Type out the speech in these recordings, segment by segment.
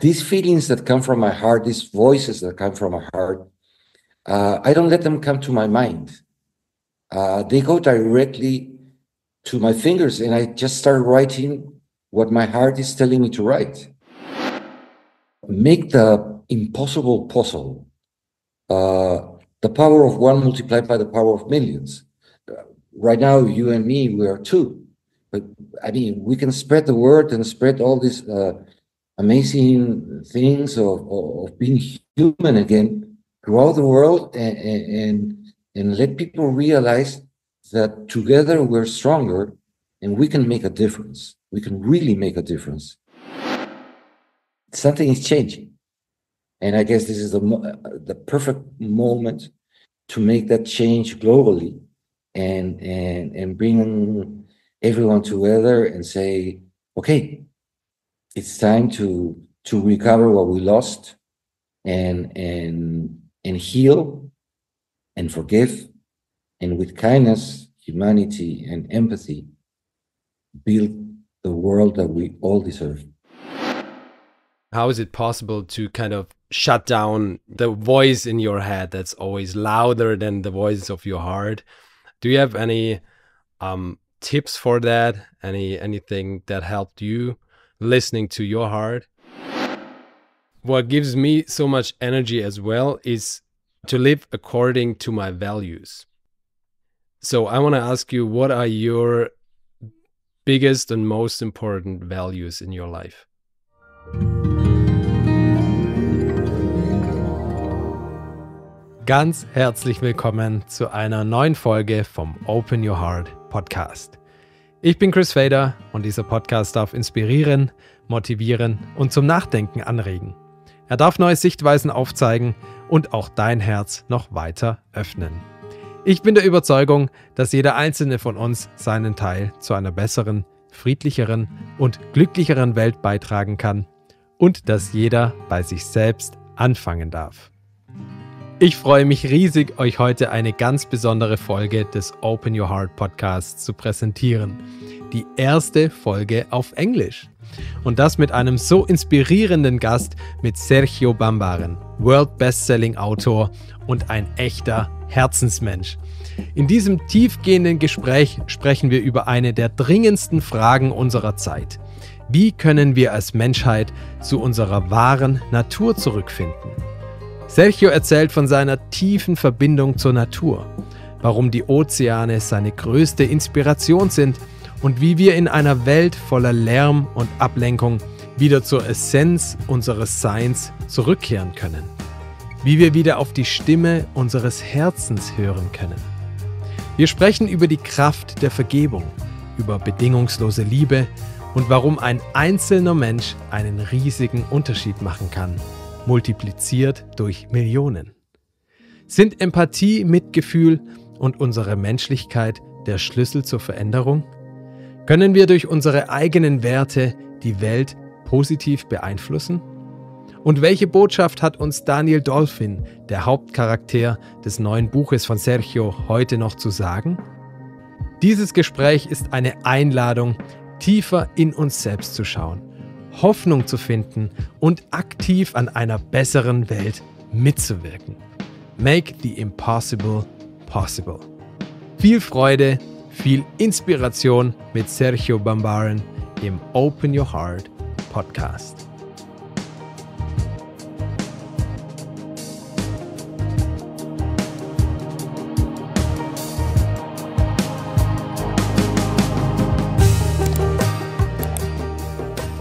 these feelings that come from my heart, these voices that come from my heart, I don't let them come to my mind. They go directly to my fingers, and I just start writing what my heart is telling me to write. Make the impossible possible. The power of one multiplied by the power of millions. Right now, you and me, we are two. But I mean, we can spread the word and spread all these amazing things of being human again throughout the world, and let people realize that together we're stronger and we can make a difference. We can really make a difference. Something is changing. And I guess this is the perfect moment to make that change globally and bring everyone together and say, okay, it's time to recover what we lost and heal and forgive, and with kindness, humanity, and empathy, build the world that we all deserve. How is it possible to kind of shut down the voice in your head that's always louder than the voice of your heart? Do you have any tips for that? Anything that helped you listening to your heart? What gives me so much energy as well is to live according to my values. So I want to ask you, what are your biggest and most important values in your life? Ganz herzlich willkommen zu einer neuen Folge vom Open Your Heart Podcast. Ich bin Chris Fader und dieser Podcast darf inspirieren, motivieren und zum Nachdenken anregen. Er darf neue Sichtweisen aufzeigen und auch dein Herz noch weiter öffnen. Ich bin der Überzeugung, dass jeder einzelne von uns seinen Teil zu einer besseren, friedlicheren und glücklicheren Welt beitragen kann und dass jeder bei sich selbst anfangen darf. Ich freue mich riesig, euch heute eine ganz besondere Folge des Open Your Heart Podcasts zu präsentieren. Die erste Folge auf Englisch. Und das mit einem so inspirierenden Gast, mit Sergio Bambaren, World-Bestselling Author und ein echter Herzensmensch. In diesem tiefgehenden Gespräch sprechen wir über eine der dringendsten Fragen unserer Zeit. Wie können wir als Menschheit zu unserer wahren Natur zurückfinden? Sergio erzählt von seiner tiefen Verbindung zur Natur, warum die Ozeane seine größte Inspiration sind und wie wir in einer Welt voller Lärm und Ablenkung wieder zur Essenz unseres Seins zurückkehren können. Wie wir wieder auf die Stimme unseres Herzens hören können. Wir sprechen über die Kraft der Vergebung, über bedingungslose Liebe und warum ein einzelner Mensch einen riesigen Unterschied machen kann, multipliziert durch Millionen. Sind Empathie, Mitgefühl und unsere Menschlichkeit der Schlüssel zur Veränderung? Können wir durch unsere eigenen Werte die Welt positiv beeinflussen? Und welche Botschaft hat uns Daniel Dolphin, der Hauptcharakter des neuen Buches von Sergio, heute noch zu sagen? Dieses Gespräch ist eine Einladung, tiefer in uns selbst zu schauen, Hoffnung zu finden und aktiv an einer besseren Welt mitzuwirken. Make the impossible possible. Viel Freude, viel Inspiration mit Sergio Bambaren im Open Your Heart Podcast.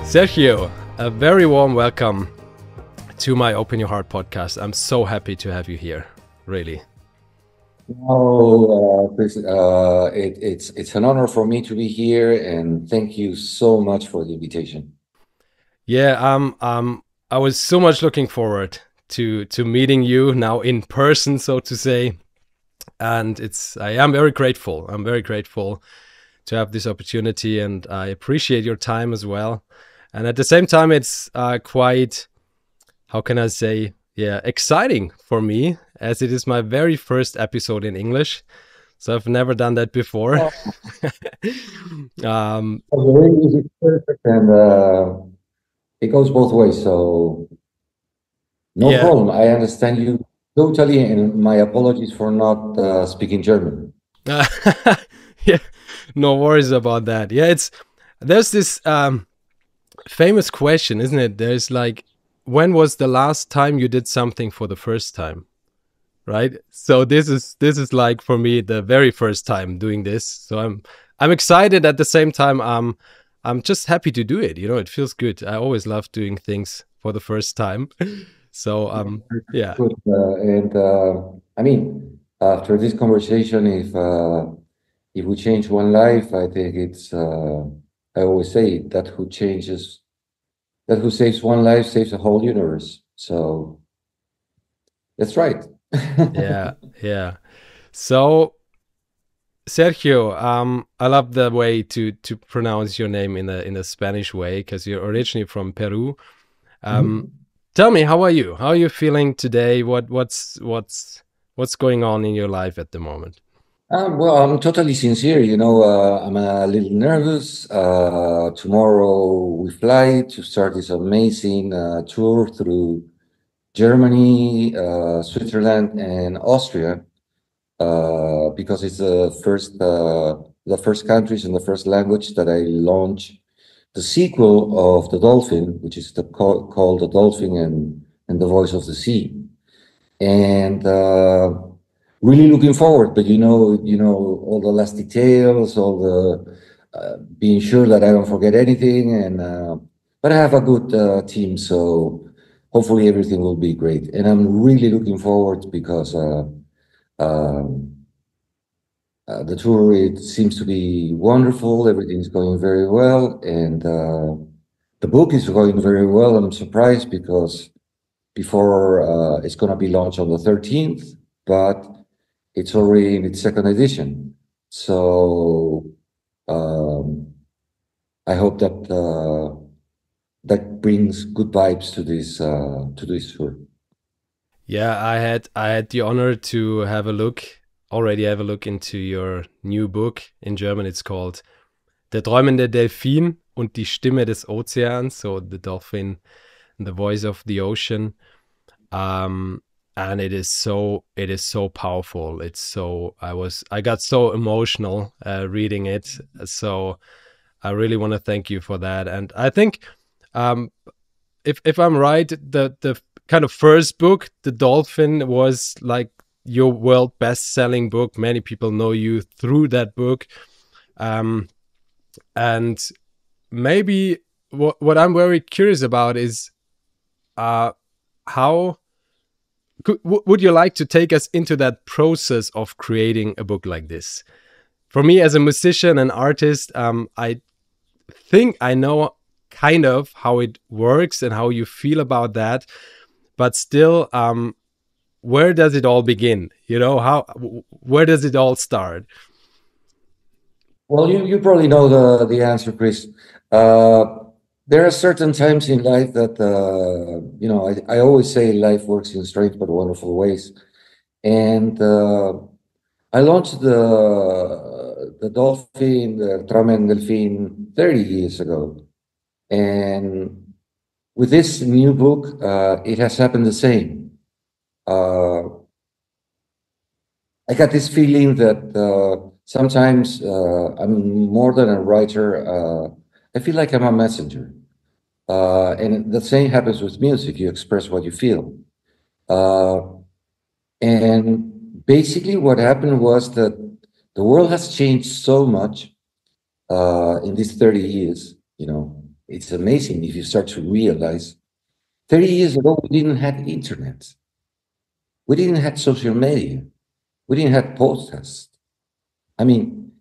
Sergio, a very warm welcome to my Open Your Heart podcast. I'm so happy to have you here, really. Chris, it's an honor for me to be here, and thank you so much for the invitation. Yeah, I was so much looking forward to meeting you now in person, so to say, and I am very grateful. I'm very grateful to have this opportunity, and I appreciate your time as well. And at the same time, it's quite, how can I say, exciting for me, as it is my very first episode in English. So I've never done that before. Perfect. And it goes both ways. So no Yeah. problem. I understand you totally, and my apologies for not speaking German. Yeah, no worries about that. Yeah, there's this famous question, isn't it? There's like, when was the last time you did something for the first time? Right? So this is like for me the very first time doing this. So I'm excited at the same time. I'm just happy to do it. You know, it feels good. I always love doing things for the first time. So yeah. Good. And I mean, after this conversation, if we change one life, I think it's. I always say that who saves one life saves the whole universe. So that's right. Yeah, yeah. So Sergio, I love the way to pronounce your name in a Spanish way because you're originally from Peru. Um, Mhm. Tell me, how are you? How are you feeling today? What's going on in your life at the moment? Well, I'm totally sincere. I'm a little nervous. Tomorrow we fly to start this amazing tour through Germany, Switzerland, and Austria, because it's the first countries and the first language that I launch the sequel of The Dolphin, which is called The Dolphin and the Voice of the Sea. And really looking forward. But all the last details, all the being sure that I don't forget anything, and but I have a good team, so hopefully everything will be great. And I'm really looking forward because um, the tour, it seems to be wonderful. Everything's going very well, and the book is going very well. I'm surprised because before it's going to be launched on the 13th, but it's already in its second edition. So um, I hope that that brings good vibes to this tour. Yeah, I had the honor to have a look into your new book. In German, it's called Der träumende Delfin und die Stimme des Ozeans, so the dolphin and the voice of the ocean. Um, and it is so powerful. I got so emotional reading it. So I really want to thank you for that. And I think, um, if I'm right, the kind of first book, The Dolphin, was like your world best-selling book. Many people know you through that book. Um, and maybe what I'm very curious about is, uh, how would you like to take us into that process of creating a book like this? For me, as a musician and artist, I think I know kind of how it works and how you feel about that, but still, where does it all begin? Where does it all start? Well, you probably know the answer, Chris. There are certain times in life that I always say life works in strange but wonderful ways, and I launched the Dolphin, the Traum Delfin 30 years ago. And with this new book, it has happened the same. Uh, I got this feeling that sometimes I'm more than a writer. I feel like I'm a messenger. And the same happens with music. You express what you feel. Uh, and basically, what happened was that the world has changed so much in these 30 years. It's amazing if you start to realize 30 years ago, we didn't have internet. We didn't have social media. We didn't have podcasts. I mean,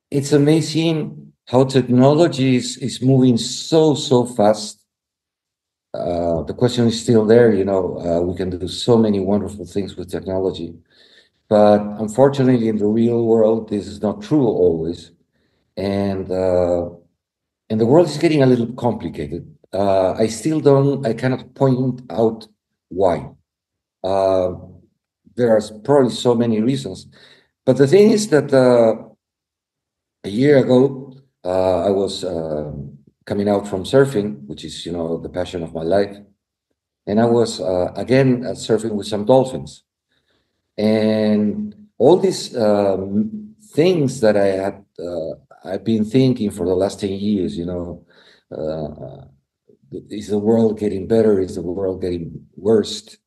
it's amazing how technology is moving so fast. The question is still there. We can do so many wonderful things with technology. But unfortunately, in the real world, this is not true always. And and the world is getting a little complicated. I cannot point out why. Uh, there are probably so many reasons. But the thing is that a year ago, I was coming out from surfing, which is, the passion of my life. And I was, again, surfing with some dolphins. And all these things that I've been thinking for the last 10 years, is the world getting better? Is the world getting worse?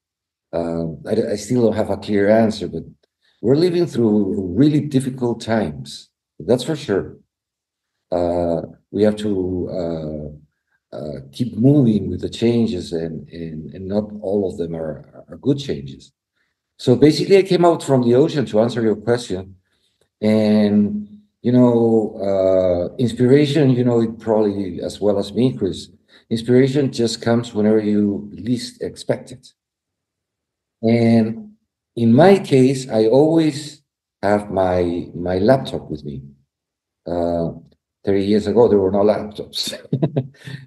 I still don't have a clear answer, but we're living through really difficult times. That's for sure. We have to keep moving with the changes, and not all of them are good changes. So basically, I came out from the ocean to answer your question. And, inspiration, it probably, as well as me, Chris, inspiration just comes whenever you least expect it. And in my case, I always have my laptop with me. 30 years ago, there were no laptops.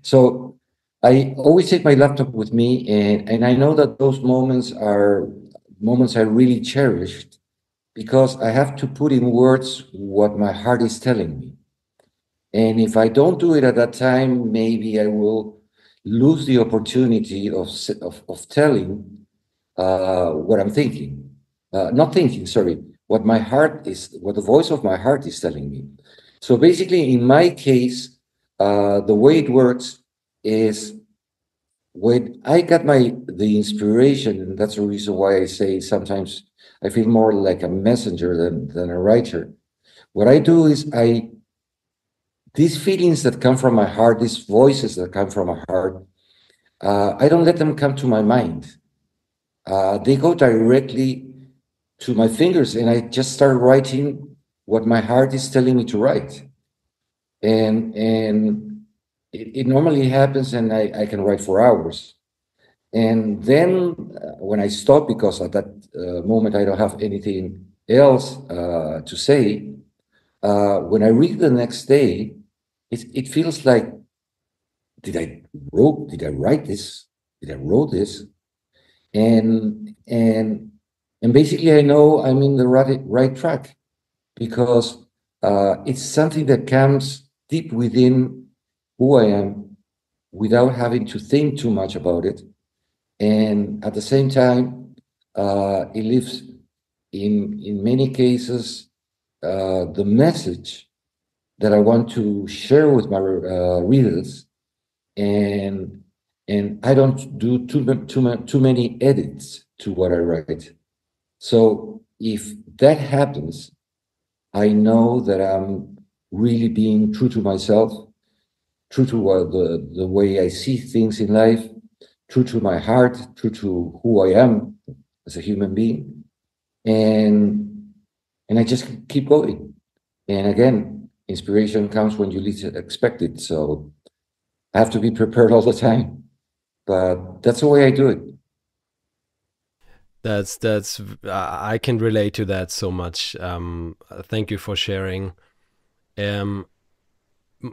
So I always take my laptop with me, and I know that those moments are moments I really cherished, because I have to put in words what my heart is telling me. And if I don't do it at that time, maybe I will lose the opportunity of telling what I'm thinking. Not thinking, sorry, what the voice of my heart is telling me. So basically, in my case, the way it works is, when I got the inspiration, and that's the reason why I say sometimes I feel more like a messenger than a writer. What I do is these feelings that come from my heart, these voices that come from my heart, I don't let them come to my mind. They go directly to my fingers, and I just start writing what my heart is telling me to write. And it normally happens, and I can write for hours. And then when I stop, because at that moment I don't have anything else to say, when I read the next day, it feels like, did I write this? Did I wrote this? And basically, I know I'm in the right track, because it's something that comes deep within who I am, without having to think too much about it. And at the same time, it lives in many cases the message that I want to share with my readers, and I don't do too many edits to what I write. So if that happens, I know that I'm really being true to myself, true to the way I see things in life, true to my heart, true to who I am as a human being, and I just keep going. And again, inspiration comes when you least expect it. So I have to be prepared all the time, but that's the way I do it. That's I can relate to that so much. Thank you for sharing.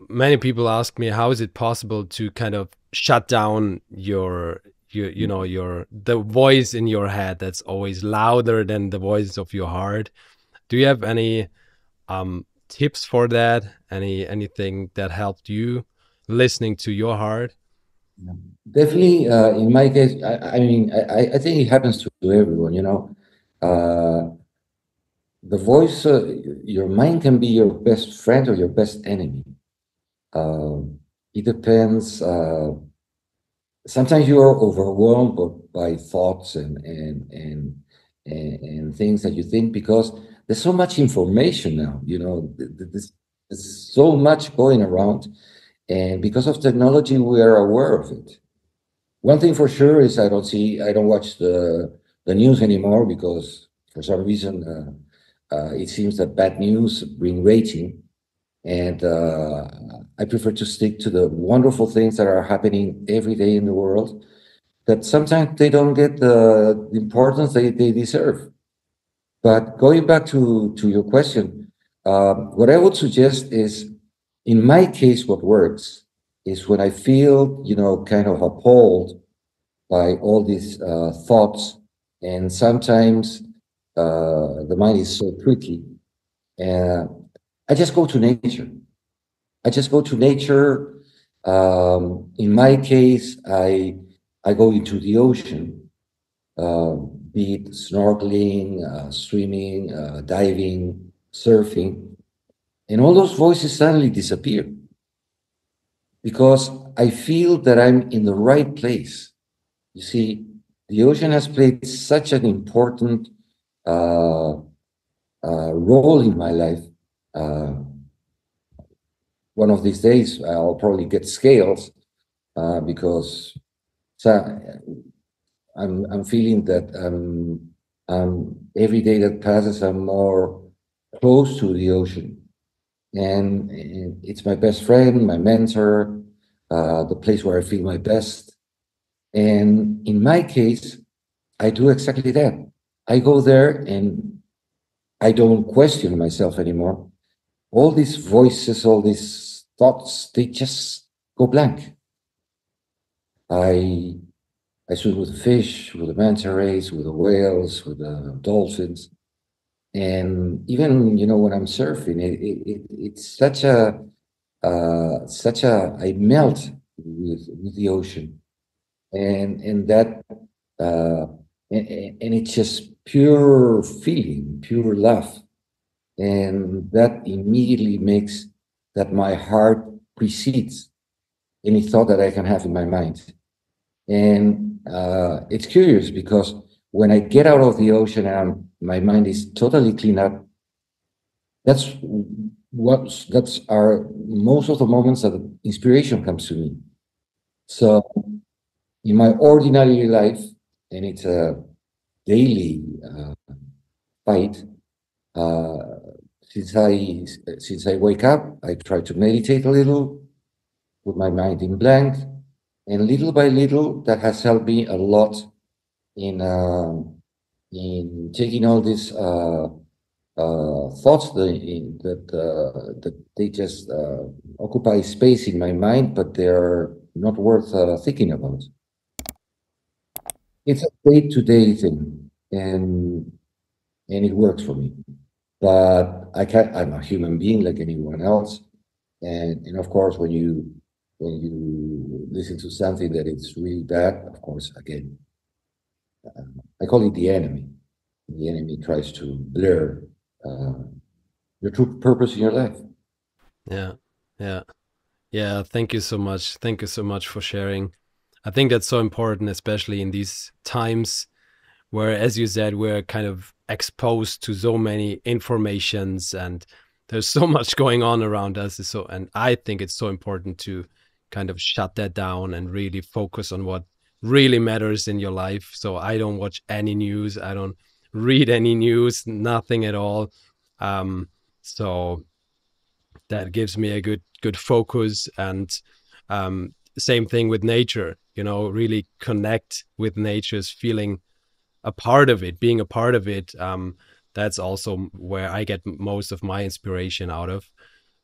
Many people ask me, how is it possible to kind of shut down the voice in your head that's always louder than the voice of your heart? Do you have any tips for that? Anything that helped you listening to your heart? Definitely, in my case, I think it happens to everyone, the voice, your mind can be your best friend or your best enemy. It depends. Sometimes you are overwhelmed by thoughts and things that you think, because there's so much information now, there's so much going around, and because of technology, we are aware of it. One thing for sure is I don't watch the news anymore, because for some reason it seems that bad news bring rating, and I prefer to stick to the wonderful things that are happening every day in the world, that sometimes they don't get the importance they deserve. But going back to your question, what I would suggest is, in my case, what works is when I feel, kind of appalled by all these thoughts, and sometimes the mind is so tricky, I just go to nature. I just go to nature, In my case, I go into the ocean, be it snorkeling, swimming, diving, surfing, and all those voices suddenly disappear because I feel that I'm in the right place. You see, the ocean has played such an important uh, role in my life. Uh, one of these days, I'll probably get scales because I'm feeling that every day that passes, I'm more close to the ocean, and it's my best friend, my mentor, the place where I feel my best. And in my case, I do exactly that. I go there and I don't question myself anymore. All these voices, all these thoughts, they just go blank. I I swim with the fish, with the manta rays, with the whales, with the dolphins, and even when I'm surfing, it's such a I melt with the ocean, and that uh, and it's just pure feeling, pure love, and that immediately makes that my heart precedes any thought that I can have in my mind. And it's curious because when I get out of the ocean and my mind is totally cleaned up, that's that's our most of the moments that inspiration comes to me. So in my ordinary life, and it's a daily fight. Uh, since I wake up, I try to meditate a little, put my mind in blank, and little by little, that has helped me a lot in taking all these thoughts that they just occupy space in my mind, but they're not worth thinking about. It's a day-to-day thing, and it works for me. But I'm a human being like anyone else, and of course, when you listen to something that it's really bad, of course, again, I call it the enemy. The enemy tries to blur uh, your true purpose in your life. Yeah, yeah, yeah. Thank you so much. Thank you so much for sharing. I think that's so important, especially in these times where, as you said, we're kind of exposed to so many informations and there's so much going on around us. So, and I think it's so important to kind of shut that down and really focus on what really matters in your life. So I don't watch any news. I don't read any news, nothing at all. So that gives me a good focus. And same thing with nature, really connect with nature's feeling a part of it, being a part of it. That's also where I get most of my inspiration out of.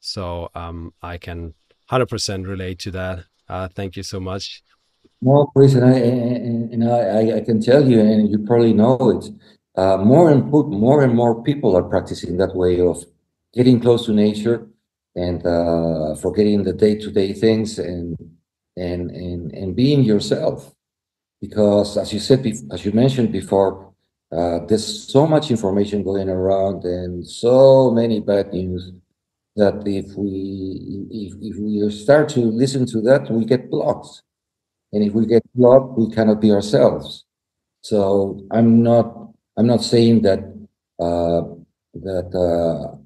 So I can 100% relate to that. Thank you so much. No, Chris, and I can tell you, and you probably know it. More and more people are practicing that way of getting close to nature and forgetting the day-to-day things and being yourself. Because, as you said, as you mentioned before, there's so much information going around and so many bad news that if we start to listen to that, we get blocked. And if we get blocked, we cannot be ourselves. So I'm not saying that uh,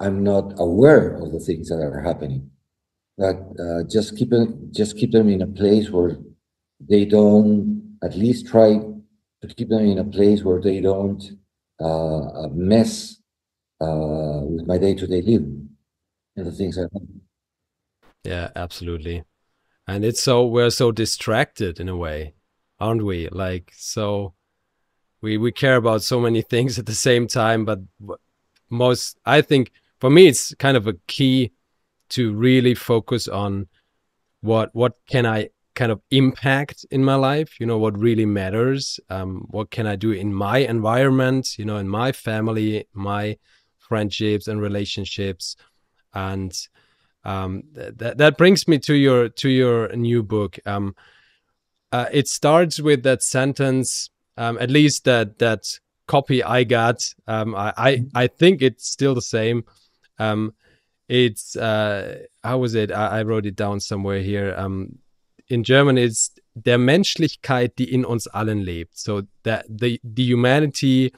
I'm not aware of the things that are happening, but just keep them in a place where they don't, at least try to keep them in a place where they don't mess with my day-to-day living and the things I do. Yeah, absolutely. And we're so distracted in a way, aren't we? Like, so we care about so many things at the same time, but I think for me, it's kind of a key to really focus on what can I kind of impact in my life, what really matters. What can I do in my environment, in my family, my friendships and relationships. And That brings me to your new book. It starts with that sentence, at least that copy I got. I think it's still the same. It's how was it? I wrote it down somewhere here. In German, it's der Menschlichkeit, die in uns allen lebt. So that the humanity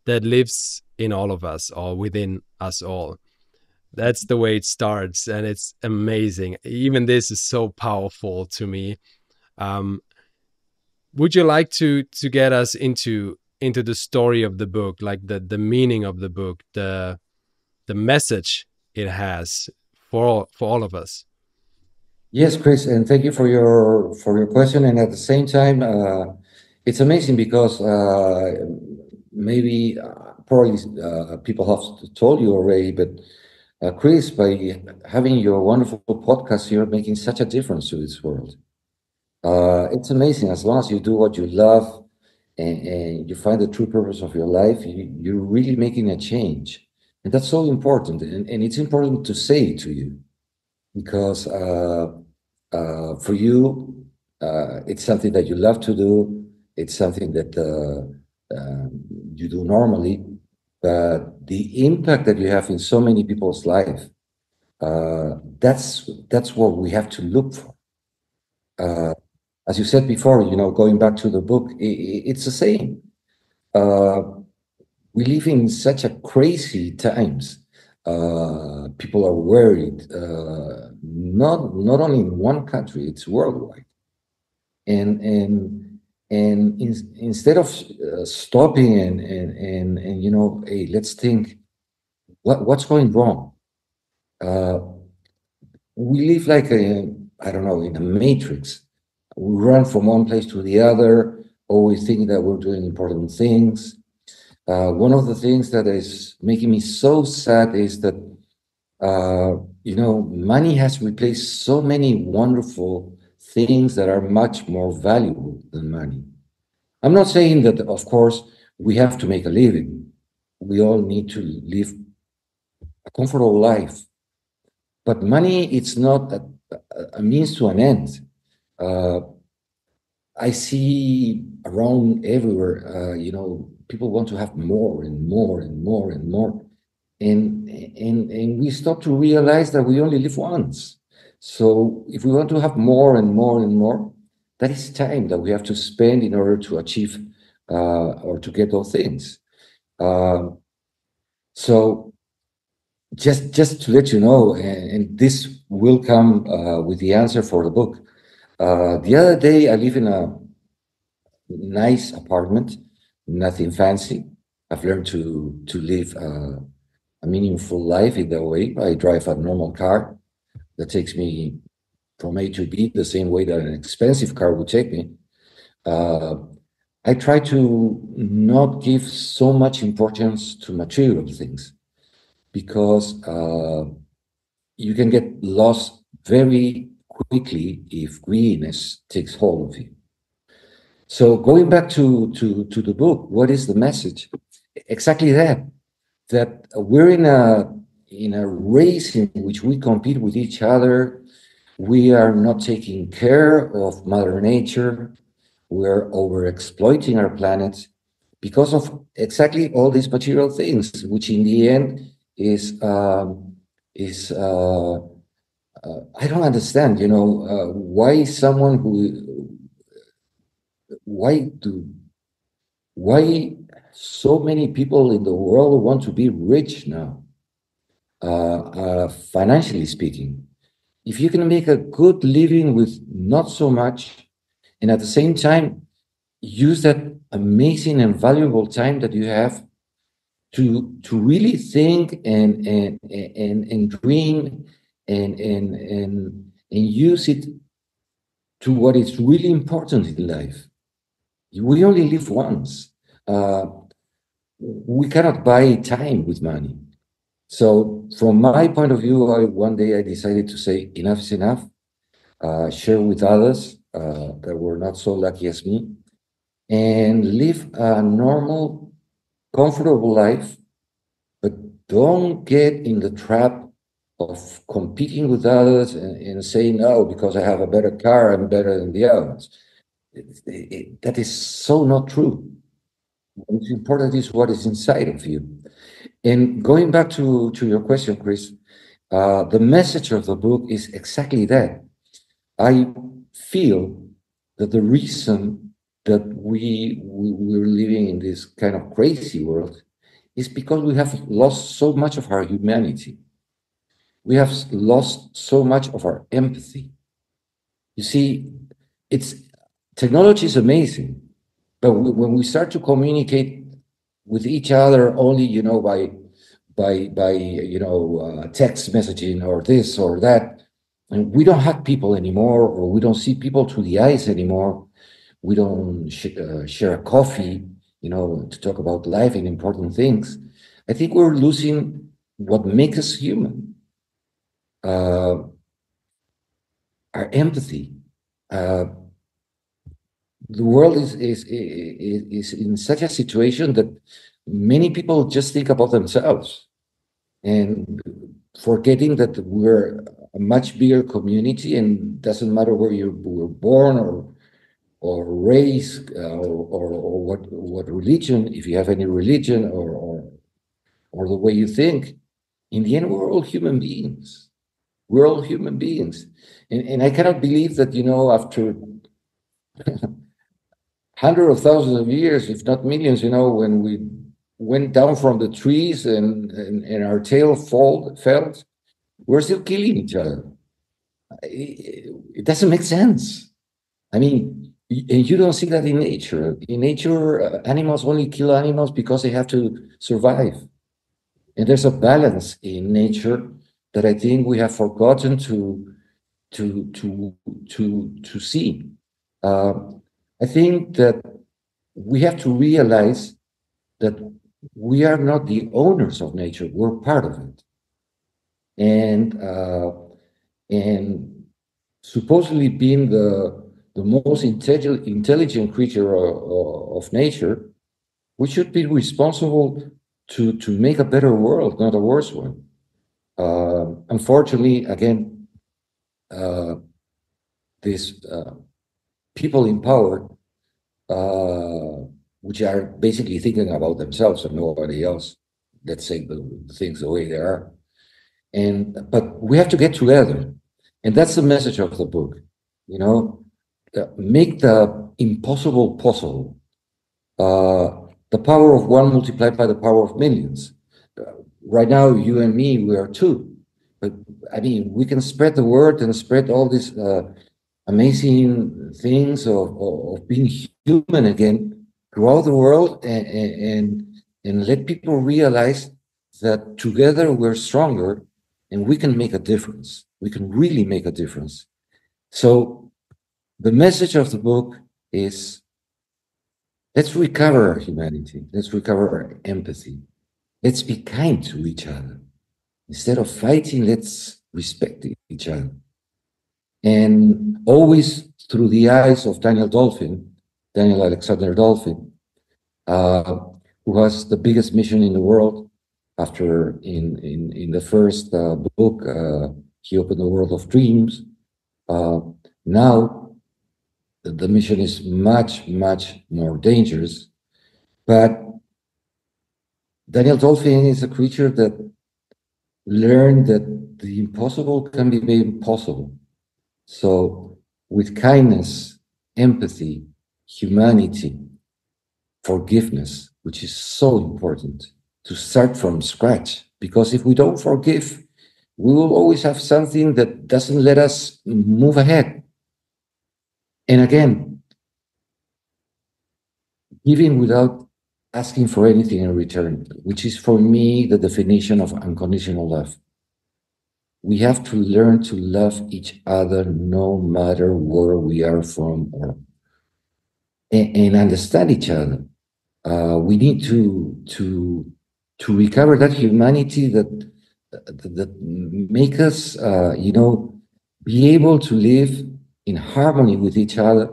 that lives in all of us, or within us all. That's the way it starts, and it's amazing. Even this is so powerful to me. Would you like to get us into the story of the book, like the meaning of the book, the message it has for all of us? Yes, Chris, and thank you for your question. And at the same time, it's amazing because maybe probably people have told you already, but Chris, by having your wonderful podcast, you're making such a difference to this world. It's amazing. As long as you do what you love and you find the true purpose of your life, you're really making a change. And that's so important. And it's important to say it to you because for you, it's something that you love to do. It's something that you do normally. But the impact that you have in so many people's life, that's what we have to look for. As you said before, going back to the book, it's the same. We live in such a crazy times. People are worried, not only in one country, it's worldwide. And instead of stopping and hey, let's think what's going wrong. We live like I don't know, in a matrix. We run from one place to the other, always thinking that we're doing important things. One of the things that is making me so sad is that, money has replaced so many wonderful things that are much more valuable than money. I'm not saying that, of course, we have to make a living. We all need to live a comfortable life. But money, it's not a means to an end. I see around everywhere, people want to have more and more and more and more. And we stop to realize that we only live once. So if we want to have more and more and more, that is time that we have to spend in order to achieve or to get those things. So just to let you know, and this will come with the answer for the book. The other day, I live in a nice apartment, nothing fancy. I've learned to live a meaningful life in that way. I drive a normal car that takes me from A to B the same way that an expensive car would take me. I try to not give so much importance to material things because you can get lost very quickly if greediness takes hold of you. So going back to the book, what is the message? Exactly that we're in a race in which we compete with each other. We are not taking care of Mother Nature. We're overexploiting our planet because of exactly all these material things, which in the end is I don't understand, why someone why so many people in the world want to be rich now, financially speaking. If you can make a good living with not so much, and at the same time use that amazing and valuable time that you have to really think and dream and use it to what is really important in life. We only live once. We cannot buy time with money. So from my point of view, one day I decided to say enough is enough, share with others that were not so lucky as me, and live a normal, comfortable life, but don't get in the trap of competing with others and saying, oh, because I have a better car, I'm better than the others. That is so not true. What's important is what is inside of you. And going back to your question, Chris, the message of the book is exactly that. I feel that the reason that we're living in this kind of crazy world is because we have lost so much of our humanity. We have lost so much of our empathy. You see, technology is amazing, but when we start to communicate with each other only, by text messaging or this or that, and we don't hug people anymore, or we don't see people through the eyes anymore. We don't share a coffee, to talk about life and important things. I think we're losing what makes us human. Our empathy. The world is in such a situation that many people just think about themselves, and forgetting that we're a much bigger community, and doesn't matter where you were born or race, or what religion, if you have any religion, or the way you think. In the end, we're all human beings. We're all human beings. And I cannot believe that, after hundreds of thousands of years, if not millions, when we went down from the trees and our tail fell, we're still killing each other. It doesn't make sense. I mean, and you don't see that in nature. In nature, animals only kill animals because they have to survive. And there's a balance in nature that I think we have forgotten to see. I think that we have to realize that we are not the owners of nature; we're part of it. And supposedly being the most intelligent creature of nature, we should be responsible to make a better world, not a worse one. Unfortunately, again, these people in power, which are basically thinking about themselves and nobody else, let's say the things the way they are. But we have to get together, and that's the message of the book. Make the impossible possible. The power of one multiplied by the power of millions. Right now, you and me, we are two. But I mean, we can spread the word and spread all these amazing things of being human again throughout the world, and let people realize that together we're stronger and we can make a difference. We can really make a difference. So the message of the book is, let's recover our humanity. Let's recover our empathy. Let's be kind to each other. Instead of fighting, let's respect each other. And always through the eyes of Daniel Alexander Dolphin, who has the biggest mission in the world. After in the first book, he opened the world of dreams. Now the mission is much, much more dangerous. But Daniel Dolphin is a creature that learned that the impossible can be made possible. So with kindness, empathy, humanity, forgiveness, which is so important, to start from scratch. Because if we don't forgive, we will always have something that doesn't let us move ahead. And again, giving without asking for anything in return, which is for me the definition of unconditional love. We have to learn to love each other no matter where we are from, and understand each other. We need to recover that humanity that make us, be able to live in harmony with each other,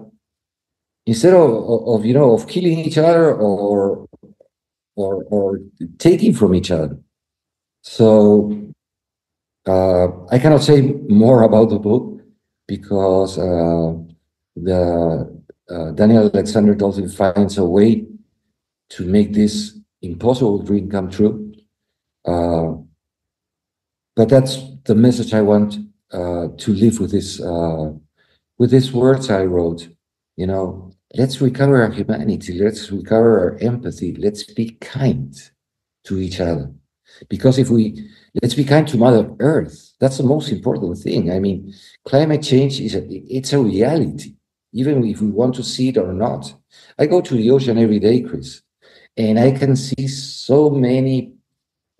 instead of killing each other or taking from each other. So I cannot say more about the book because Daniel Alexander Dolphin finds a way to make this impossible dream come true. But that's the message I want to live with these words I wrote. You know, let's recover our humanity. Let's recover our empathy. Let's be kind to each other. Because let's be kind to Mother Earth. That's the most important thing. I mean, climate change it's a reality, even if we want to see it or not. I go to the ocean every day, Chris, and I can see so many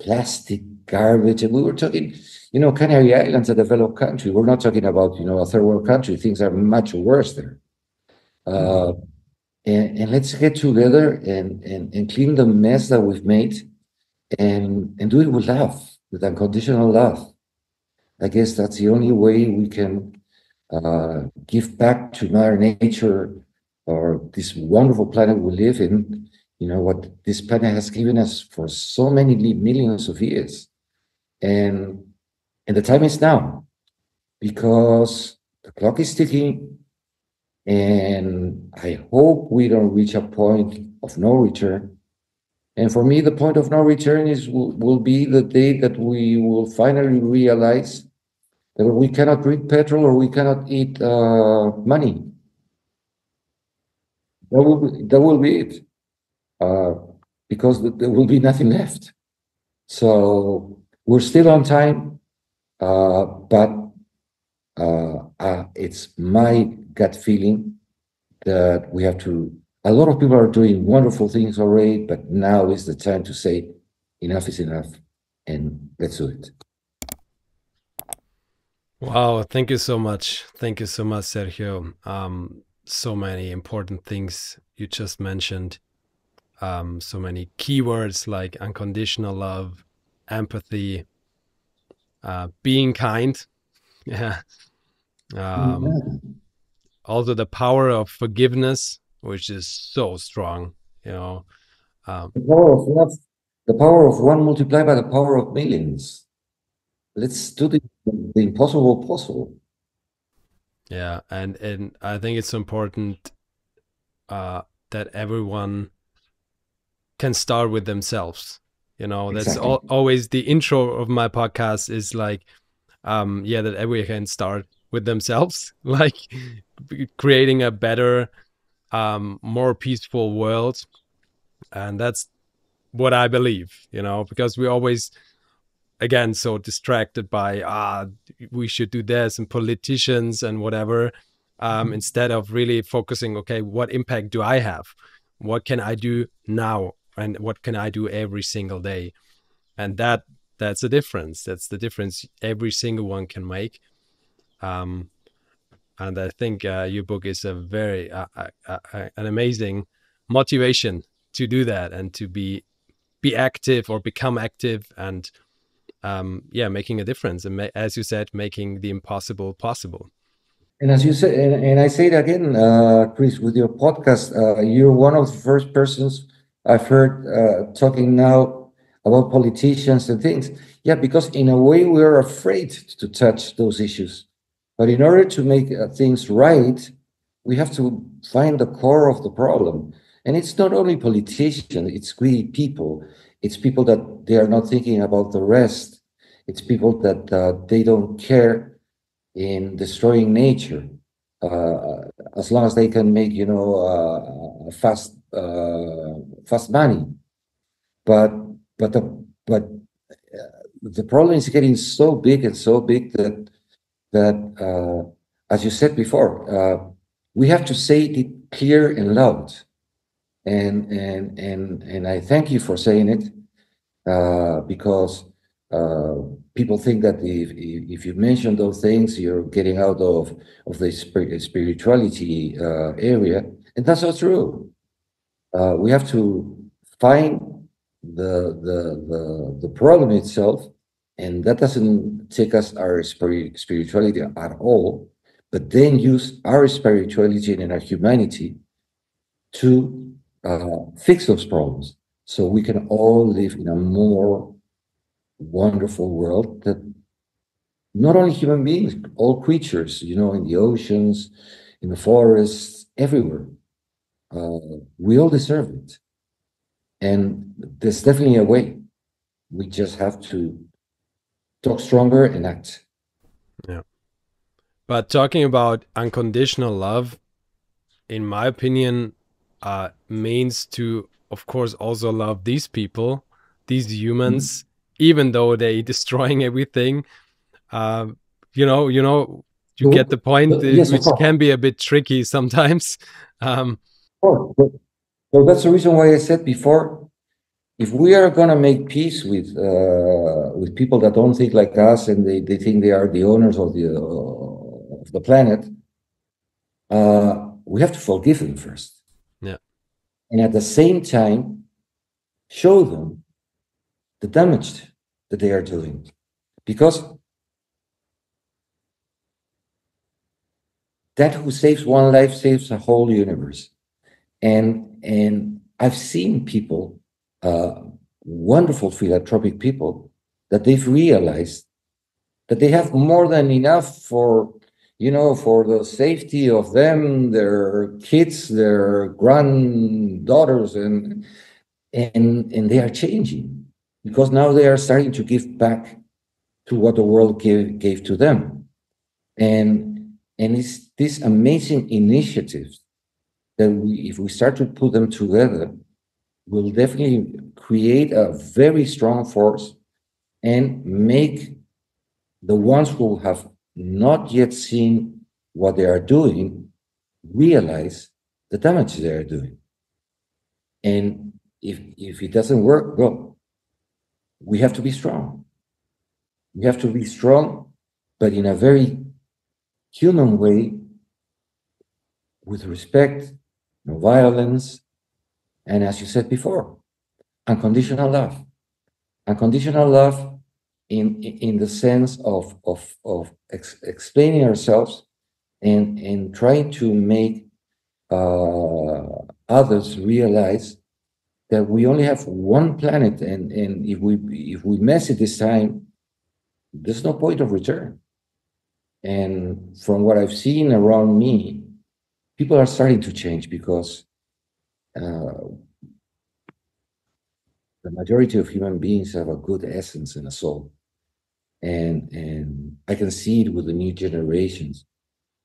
plastic garbage. And we were talking, Canary Islands, a developed country. We're not talking about, a third world country. Things are much worse there. And let's get together and clean the mess that we've made and do it with love, with unconditional love. I guess that's the only way we can give back to Mother Nature or this wonderful planet we live in, what this planet has given us for so many millions of years. And the time is now, because the clock is ticking, and I hope we don't reach a point of no return. And for me, the point of no return will be the day that we will finally realize that we cannot drink petrol or we cannot eat money. That will be it, because there will be nothing left. So we're still on time, but it's my gut feeling that we have to. A lot of people are doing wonderful things already, but now is the time to say enough is enough, and let's do it. Wow, thank you so much. Thank you so much, Sergio. So many important things you just mentioned. So many keywords like unconditional love, empathy, being kind. Yeah. Also the power of forgiveness, which is so strong, The power of love, the power of one multiplied by the power of millions. Let's do the impossible possible. Yeah, and I think it's important that everyone can start with themselves. That's always the intro of my podcast is like, that everyone can start with themselves, like creating a better, more peaceful world. And that's what I believe, because we always, again, so distracted by, we should do this and politicians and whatever, instead of really focusing, okay, what impact do I have? What can I do now? And what can I do every single day? And that's a difference. That's the difference every single one can make. And I think your book is a very an amazing motivation to do that and to be active or become active and making a difference. And as you said, making the impossible possible. And as you said, and I say it again, Chris, with your podcast, you're one of the first persons I've heard talking now about politicians and things. Yeah, because in a way we're afraid to touch those issues. But in order to make things right, we have to find the core of the problem. And it's not only politicians, it's we people. It's people that they are not thinking about the rest. It's people that they don't care in destroying nature, as long as they can make fast money. But the problem is getting so big and so big that as you said before, we have to say it clear and loud. And I thank you for saying it, because people think that if you mention those things, you're getting out of the spirituality area, and that's not true. We have to find the problem itself, and that doesn't take us our spirituality at all, but then use our spirituality and our humanity to fix those problems, so we can all live in a more wonderful world that not only human beings, all creatures, in the oceans, in the forests, everywhere. We all deserve it. And there's definitely a way. We just have to talk stronger and act. Yeah. But talking about unconditional love, in my opinion, means to, of course, also love these people, these humans, even though they destroying everything. You get the point, Yes, of which course. can be a bit tricky sometimes. So that's the reason why I said before, if we are going to make peace with people that don't think like us and they think they are the owners of the planet, we have to forgive them first. Yeah. And at the same time, show them the damage that they are doing. Because that who saves one life saves a whole universe. And I've seen people, wonderful philanthropic people, that they've realized that they have more than enough for the safety of them, their kids, their granddaughters, and they are changing, because now they are starting to give back to what the world gave to them. And it's these amazing initiatives that if we start to put them together, will definitely create a very strong force and make the ones who have not yet seen what they are doing realize the damage they are doing. And if it doesn't work, well, we have to be strong. We have to be strong, but in a very human way, with respect, no violence, and as you said before, unconditional love. Unconditional love in the sense of explaining ourselves and trying to make others realize that we only have one planet, and if we mess it this time, there's no point of return. And from what I've seen around me, people are starting to change, because the majority of human beings have a good essence and a soul. And I can see it with the new generations.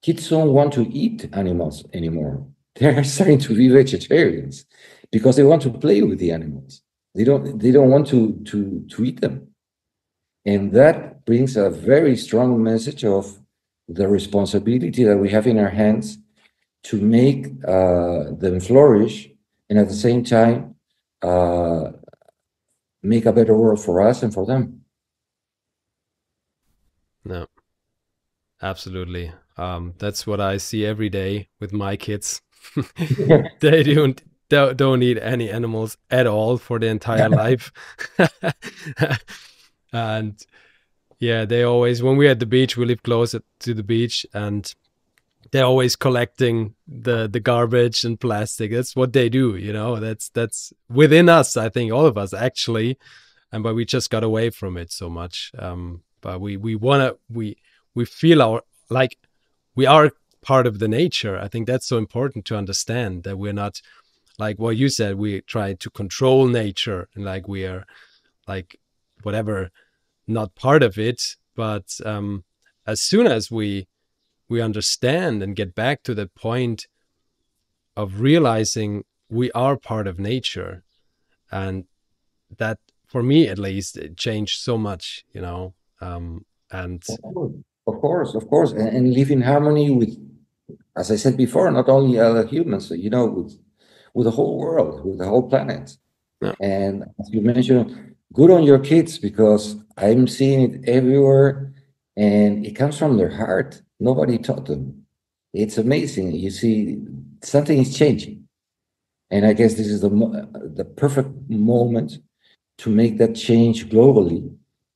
Kids don't want to eat animals anymore. They're starting to be vegetarians because they want to play with the animals. They don't want to eat them. And that brings a very strong message of the responsibility that we have in our hands to make them flourish, and at the same time make a better world for us and for them. No, absolutely. That's what I see every day with my kids. They don't eat any animals at all for the entire life. And yeah, they always, when we're at the beach, we live close to the beach, and they're always collecting the garbage and plastic. That's what they do, that's within us, I think, all of us actually. And but we just got away from it so much. But we feel like we are part of the nature. I think that's so important to understand, that we're not, like what you said, we try to control nature, and like we are like whatever, not part of it. But as soon as we understand and get back to the point of realizing we are part of nature, and that, for me at least, it changed so much, and Of course, and live in harmony with, as I said before, not only other humans, with the whole world, with the whole planet. yeah. And as you mentioned, good on your kids, because I'm seeing it everywhere, and it comes from their heart. Nobody taught them. It's amazing. You see, something is changing, and I guess this is the perfect moment to make that change globally,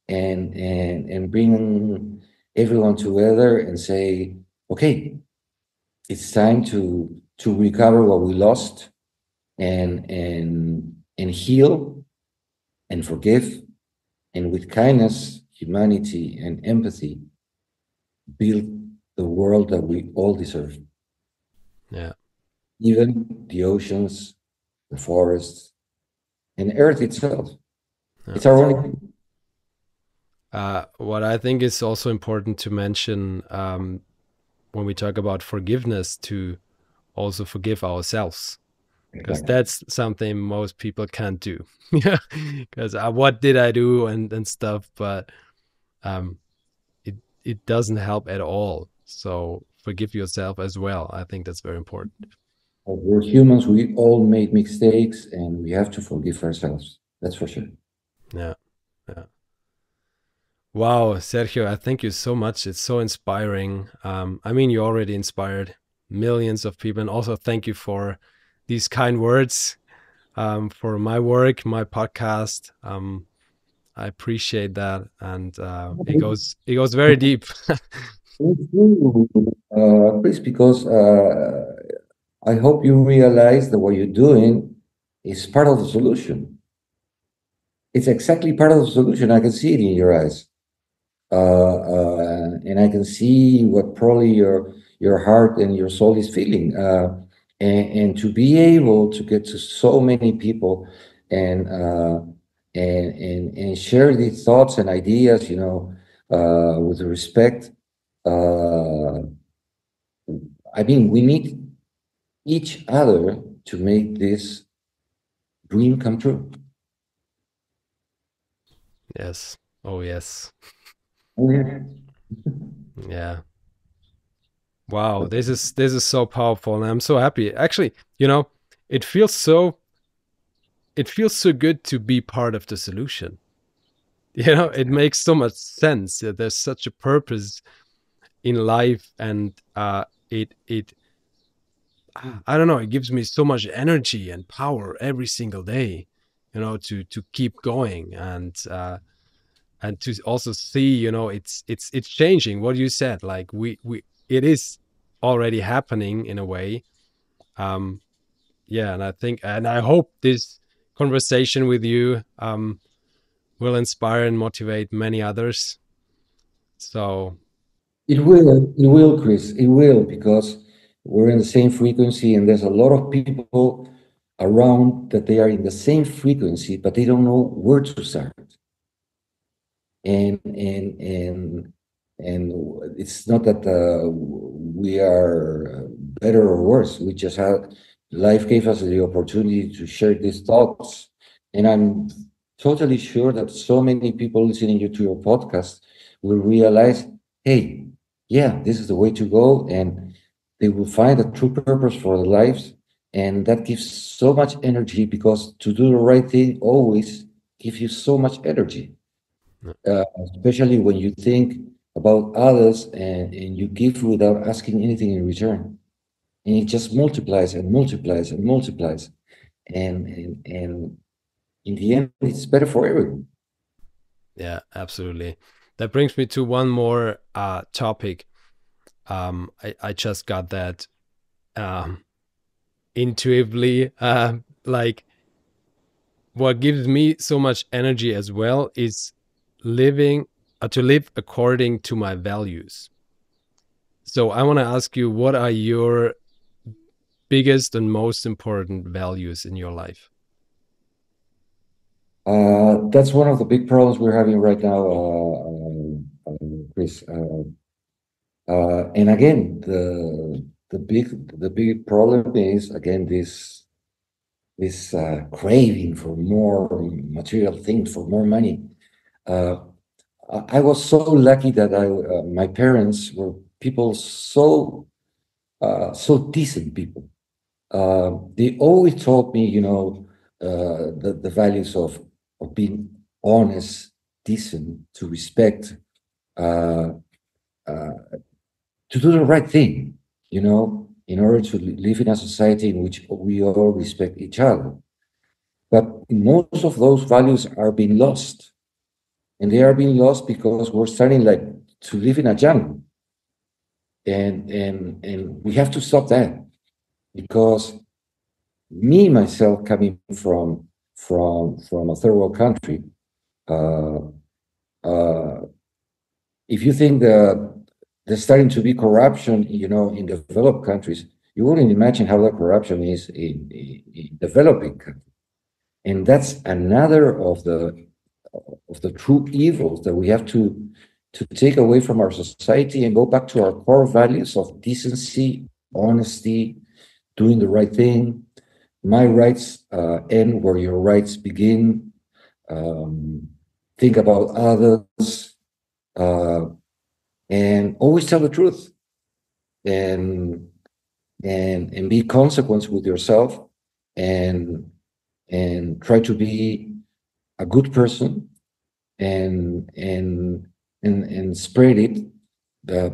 and bring everyone together and say, okay, it's time to recover what we lost, and heal and forgive, and with kindness, humanity, and empathy, build the world that we all deserve. Yeah. Even the oceans, the forests, and Earth itself. Yeah. It's our only. What I think is also important to mention when we talk about forgiveness, to also forgive ourselves, because that's something most people can't do. Yeah, because what did I do and stuff, but it doesn't help at all. So forgive yourself as well. I think that's very important. We're humans, we all make mistakes, and we have to forgive ourselves. That's for sure. Yeah. Yeah. Wow, Sergio, I thank you so much. It's so inspiring. I mean, you already inspired millions of people. And also thank you for these kind words for my work, my podcast. I appreciate that. And it goes very deep. Thank you, Chris, because I hope you realize that what you're doing is part of the solution. It's exactly part of the solution. I can see it in your eyes. And I can see what probably your heart and your soul is feeling. And to be able to get to so many people and and share these thoughts and ideas, with respect. Uh, I mean, we need each other to make this dream come true. Yes. Oh, yes. Oh, yeah. Yeah. Wow. This is so powerful. And I'm so happy. Actually, it feels so good to be part of the solution. It makes so much sense that there's such a purpose in life, and it I don't know, it gives me so much energy and power every single day, to keep going, and to also see, it's changing what you said, like we it is already happening in a way. Yeah, and I think, and I hope this conversation with you will inspire and motivate many others. So It will, Chris. It will, because we're in the same frequency, and there's a lot of people around that they are in the same frequency, but they don't know where to start. And it's not that we are better or worse. We just had life gave us the opportunity to share these thoughts, and I'm totally sure that so many people listening to your podcast will realize, hey, yeah, this is the way to go, and they will find a true purpose for their lives, and that gives so much energy, because to do the right thing always gives you so much energy, especially when you think about others, and you give without asking anything in return. And it just multiplies and multiplies and multiplies. And in the end, it's better for everyone. yeah, absolutely. That brings me to one more topic. I just got that intuitively. Like, what gives me so much energy as well is to live according to my values. So I want to ask you, what are your biggest and most important values in your life? That's one of the big problems we're having right now, Chris. And again, the big problem is, again, this craving for more material things, for more money. I was so lucky that my parents were people so decent people. They always taught me, the values of being honest, decent, to respect, uh, uh, to do the right thing, in order to live in a society in which we all respect each other. But most of those values are being lost, and they are being lost because we're starting like to live in a jungle, and we have to stop that, because me myself, coming from a third world country, uh, uh, if you think that there's starting to be corruption, in developed countries. You wouldn't imagine how that corruption is in developing countries. And that's another of the true evils that we have to take away from our society and go back to our core values of decency, honesty, doing the right thing. My rights end where your rights begin. Think about others, and always tell the truth, and be consequent with yourself, and try to be a good person, and spread it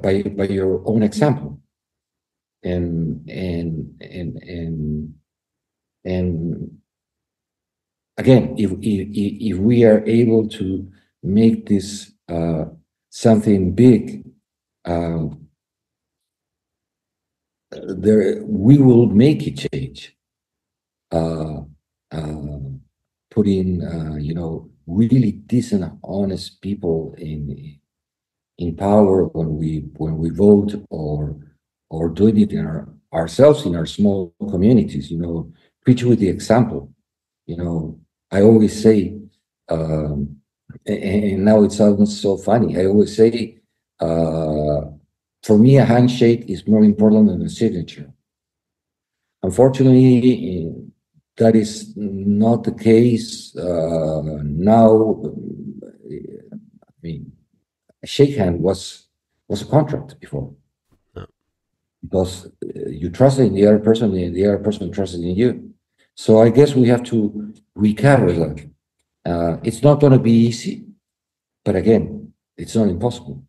by your own example, and again, if we are able to make this something big, we will make it change. Putting really decent, honest people in power when we vote, or doing it ourselves in our small communities. Preach with the example. I always say, and now it sounds so funny, I always say, for me, a handshake is more important than a signature. Unfortunately, that is not the case now. I mean, a shake hand was a contract before. No. Because you trusted in the other person, and the other person trusted in you. So I guess we have to recover that. It's not going to be easy, but again, it's not impossible.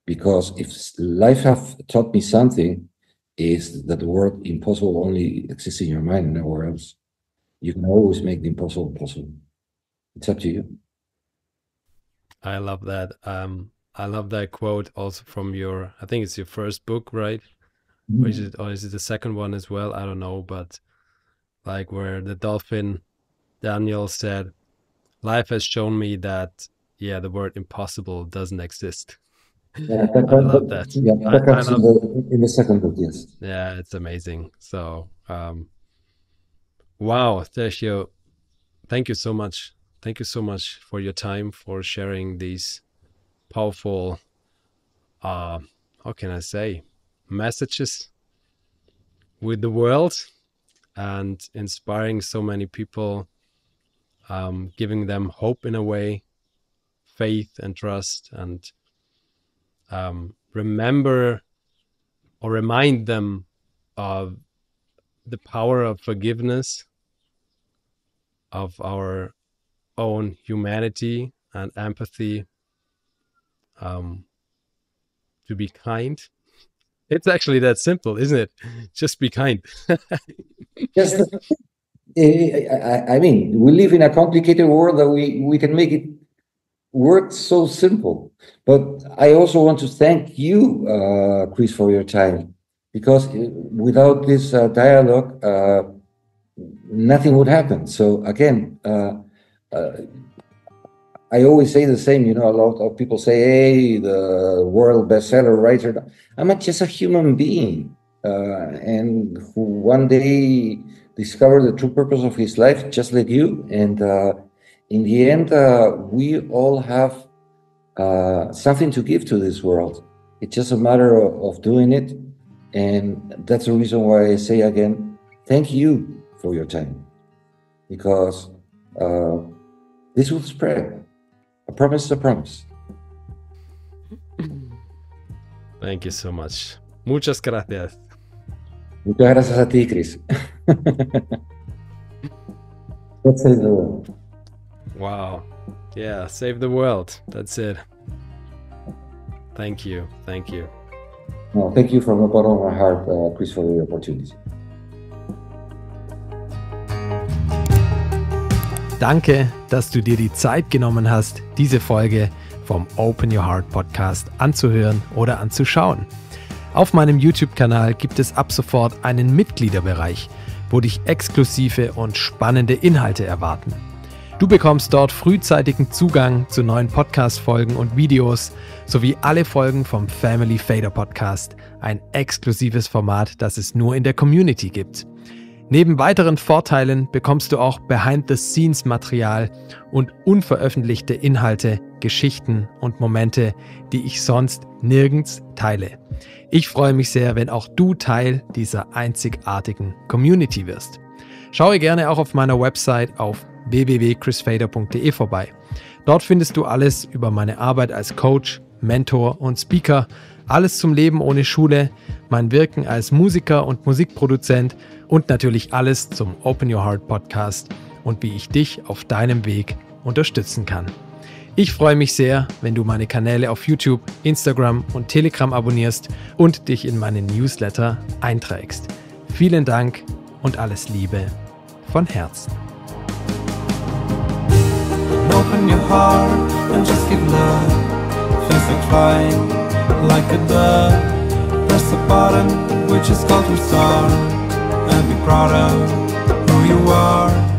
Because if life have taught me something, is that the word impossible only exists in your mind and nowhere else. You can always make the impossible possible. It's up to you. I love that. I love that quote also from I think it's your first book, right? Mm-hmm. Or is it the second one as well? I don't know, but like where the dolphin Daniel said, life has shown me that, the word impossible doesn't exist. Yeah, I love that. Yeah, that comes in the second book, yes. Yeah, it's amazing. So, wow, Sergio, thank you so much. Thank you so much for your time, for sharing these powerful, how can I say, messages with the world, and inspiring so many people, giving them hope in a way, faith and trust, and remember or remind them of the power of forgiveness, of our own humanity and empathy, to be kind. It's actually that simple, isn't it? Just be kind. Yes. I mean, we live in a complicated world that we can make it work so simple. But I also want to thank you, Chris, for your time, because without this dialogue, nothing would happen. So again, I always say the same, a lot of people say, hey, the world bestseller writer. I'm just a human being, and who one day discovered the true purpose of his life, just like you. And in the end, we all have something to give to this world. It's just a matter of doing it. And that's the reason why I say again, thank you for your time. Because this will spread. A promise is a promise. Thank you so much. Muchas gracias. Muchas gracias a ti, Chris. Let's save the world. Wow. Yeah, save the world. That's it. Thank you. Thank you. No, thank you from the bottom of my heart, Chris, for the opportunity. Danke, dass du dir die Zeit genommen hast, diese Folge vom Open Your Heart Podcast anzuhören oder anzuschauen. Auf meinem YouTube-Kanal gibt es ab sofort einen Mitgliederbereich, wo dich exklusive und spannende Inhalte erwarten. Du bekommst dort frühzeitigen Zugang zu neuen Podcast-Folgen und Videos sowie alle Folgen vom Family Fader Podcast, ein exklusives Format, das es nur in der Community gibt. Neben weiteren Vorteilen bekommst du auch Behind-the-Scenes-Material und unveröffentlichte Inhalte, Geschichten und Momente, die ich sonst nirgends teile. Ich freue mich sehr, wenn auch du Teil dieser einzigartigen Community wirst. Schaue gerne auch auf meiner Website auf www.chrisfader.de vorbei. Dort findest du alles über meine Arbeit als Coach, Mentor und Speaker, alles zum Leben ohne Schule, mein Wirken als Musiker und Musikproduzent und natürlich alles zum Open Your Heart Podcast und wie ich dich auf deinem Weg unterstützen kann. Ich freue mich sehr, wenn du meine Kanäle auf YouTube, Instagram und Telegram abonnierst und dich in meinen Newsletter einträgst. Vielen Dank und alles Liebe von Herzen. Open your heart and just give love. Feels like flying, like a dove. Press the button which is called restart, and be proud of who you are.